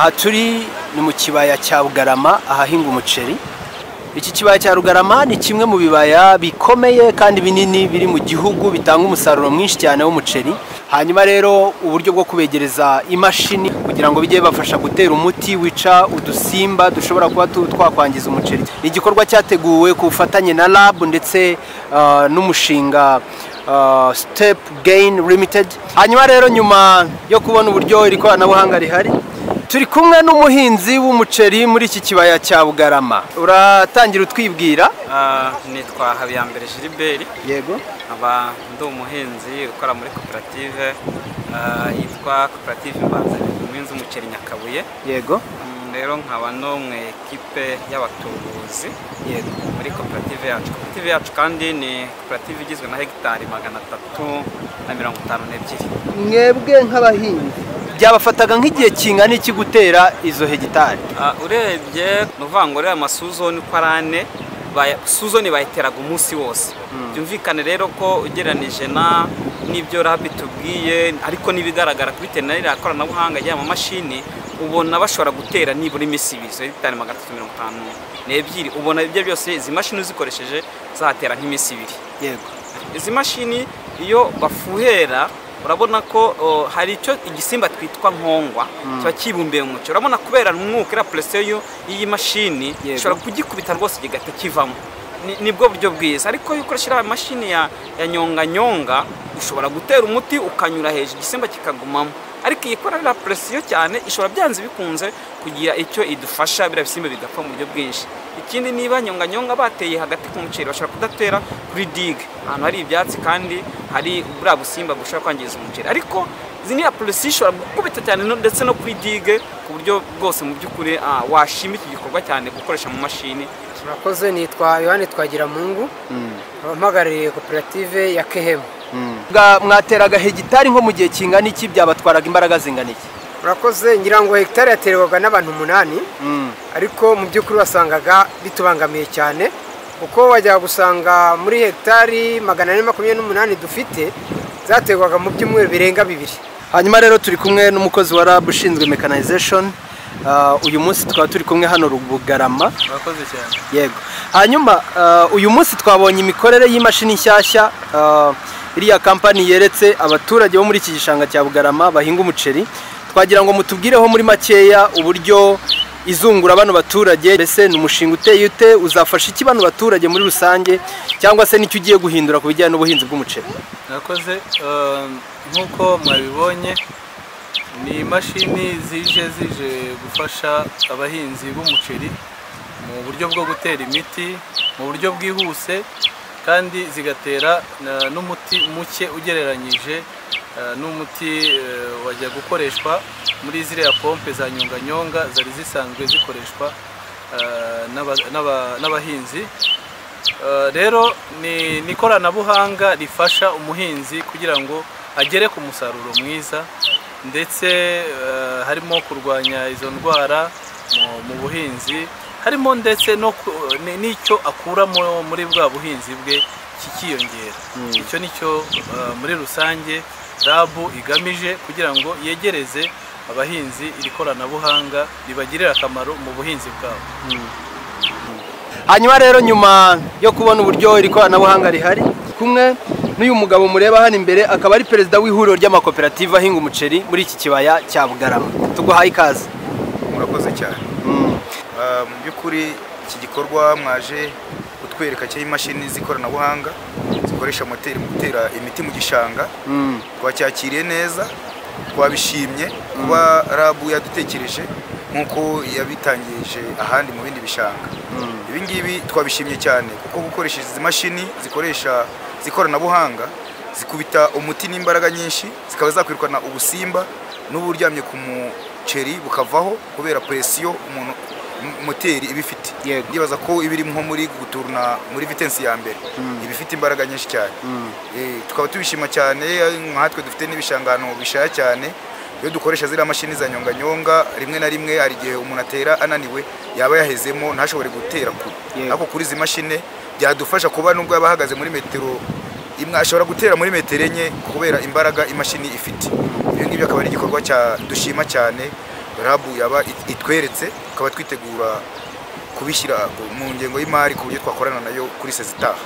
aha turi ni mu kibaya cya Bugarama ahahinga umuceri. Iki kibaya cya Rugarama ni kimwe mu bibaya bikomeye kandi binini biri mu gihugu bitanga umusaruro mwinshi cyane w'umuceri. Hanyuma rero uburyo bwo kubegereza imashini kugira ngo bijye bafasha gutera umuti wica udusimba dushobora kuba twakwangiza umuceri. Ni igikorwa cyateguwe ku bufatanye na lab ndetse n'umushinga Step Gain Limited. Hanyuma rero nyuma yo kubona uburyo iri koranabuhanga rihari, turi kumwe n'umuhinzi w'umuceri muri iki kibaya cya Bugarama. Uratangira utwibwira? Nitwa Habiyambere Gilbert. Yego. Aba ndi umuhinzi ukora muri koperative yitwa Koperative Mbanza umuhinzi w'umuceri Nyakabuye. Yego. Rero nkaba no mu ekipe y'abatubuzi. Yego. Muri koperative yacu. Koperative yacu kandi ni koperative igizwe na hegitari 352. Mwebwe nk'abahinzi byabafataga nk'igihe kingana iki gutera izo hegitari? Urebye nuvuga rero amasuzoni ko arane suzoni bayiteraga umunsi wose. Byumvikane rero ko ugeranije n'ibyo rabi tubwiye ariko nibigaragara kuri tenari yakoranabuhanga y'ama mashini ubona bashobora gutera nibura imisi 2 hegitari 352 ubona ibyo byose izi mashini uzikoresheje zatera nk'imisi 2. Yego. Izi mashini iyo bafuhera urabona ko hari icyo igisimba twitwa nkongwa kiba kibumbiye mu mucyo. Urabona kubera umwuka ira pressure y'iyi mashini ishobora kugikubita rwose gigata kivamo. Nibwo buryo bwiza, ariko iyo ukoresha mashini ya nyonga ushobora gutera umuti ukanyura hejuru igisimba kikagumamo. Ariko iyikorera pressure cyane ishobora byanze bikunze kugira icyo idufasha bira bisimba bigapfa mu buryo bwinshi. Ikindi niba nyonga bateye hagati ku muceri bashobora kudatera kuri dig ahantu hari ibyatsi kandi hari bura busimba bushobora kwangiza umuceri. Ariko zini ya pressure ishobora gukubita cyane ndetse no kuri dig ku buryo bwose mu byukuri washima iki gikorwa cyane gukoresha mu mashini. Murakoze. Nitwa Yohani Twagiramungu, mpagarariye koperative ya Kehemu. Mwateraga hegitari nko mu gihe kingana iki, byabatwaraga imbaraga zingana iki? Murakoze. Ngira ngo hegitari yaterwaga n'abantu 8 ariko mu by'ukuri wasangaga bitubangamiye cyane kuko wajya gusanga muri hegitari 428 dufite zaterwaga mu byumweru birenga 2. Hanyuma rero turi kumwe n'umukozi wa lab ushinzwe mechanization. Uyu munsi tukaba turi kumwe hano Bugarama. Murakoze cyane. Yego. Hanyuma uyu munsi twabonye imikorere y'imashini nshyashya iriya kampani yeretse abaturage bo muri iki gishanga cya Bugarama bahinga umuceri. Twagira ngo mutubwireho muri makeya uburyo izungura bano baturage, mbese ni umushinga uteye ute, uzafasha iki bano baturage muri rusange cyangwa se nicyo ugiye guhindura ku bijyanye n'ubuhinzi bw'umuceri? Murakoze. Nk'uko mwabibonye ni imashini zije gufasha abahinzi b'umuceri mu buryo bwo gutera imiti mu buryo bwihuse kandi zigatera n'umuti muke ugereranyije n'umuti wajya gukoreshwa muri ziriya pompe za nyonganyonga zari zisanzwe zikoreshwa n'abahinzi. Rero ni ikoranabuhanga rifasha umuhinzi kugira ngo agere ku musaruro mwiza, ndetse harimo kurwanya izo ndwara mu buhinzi, harimo ndetse n'icyo akuramo muri bwa buhinzi bwe kikiyongera. Icyo nicyo muri rusange rabu igamije kugira ngo yegereze abahinzi iri koranabuhanga ribagirira akamaro mu buhinzi bwabo. Hanyuma rero nyuma yo kubona uburyo iri koranabuhanga rihari, kumwe n'uyu mugabo mureba hano imbere akaba ari perezida w'ihuriro ry'amakoperative ahinga umuceri muri iki kibaya cya Bugarama. Tuguhaye ikaze. Murakoze cyane. Mu by'ukuri iki gikorwa mwaje kutwereka cy'imashini z'ikoranabuhanga zikoresha moteri mu gutera imiti mu gishanga. Twacyakiriye neza, twabishimye kuba rabu yadutekereje nk'uko yabitangije ahandi mu bindi bishanga. Ibi ngibi twabishimye cyane kuko gukoresha izi mashini zikoresha zikoranabuhanga zikubita umuti n'imbaraga nyinshi, zikaba zakwirukana ubusimba n'uburyamye ku muceri bukavaho kubera presiyo umuntu moteri ibifite. Ndibaza ko ibiri nko muri guturuna muri vitesse ya mbere ibifite imbaraga nyinshi cyane. Tukaba tubishima cyane nkatwe dufite n'ibishangano bishaya cyane. Iyo dukoresha ziriya mashini za nyonganyonga rimwe na rimwe hari igihe umuntu atera ananiwe yaba yahezemo ntashobore gutera kure, ariko kuri izi mashine byadufasha kuba nubwo yaba ahagaze muri metero imwe ashobora gutera muri metero 4 kubera imbaraga imashini ifite. Ibyo ngibyo akaba ari igikorwa dushima cyane RAB yaba itweretse tukaba twitegura kubishyira mu ngengo y'imari ku buryo twakorana nayo kuri sezitaha.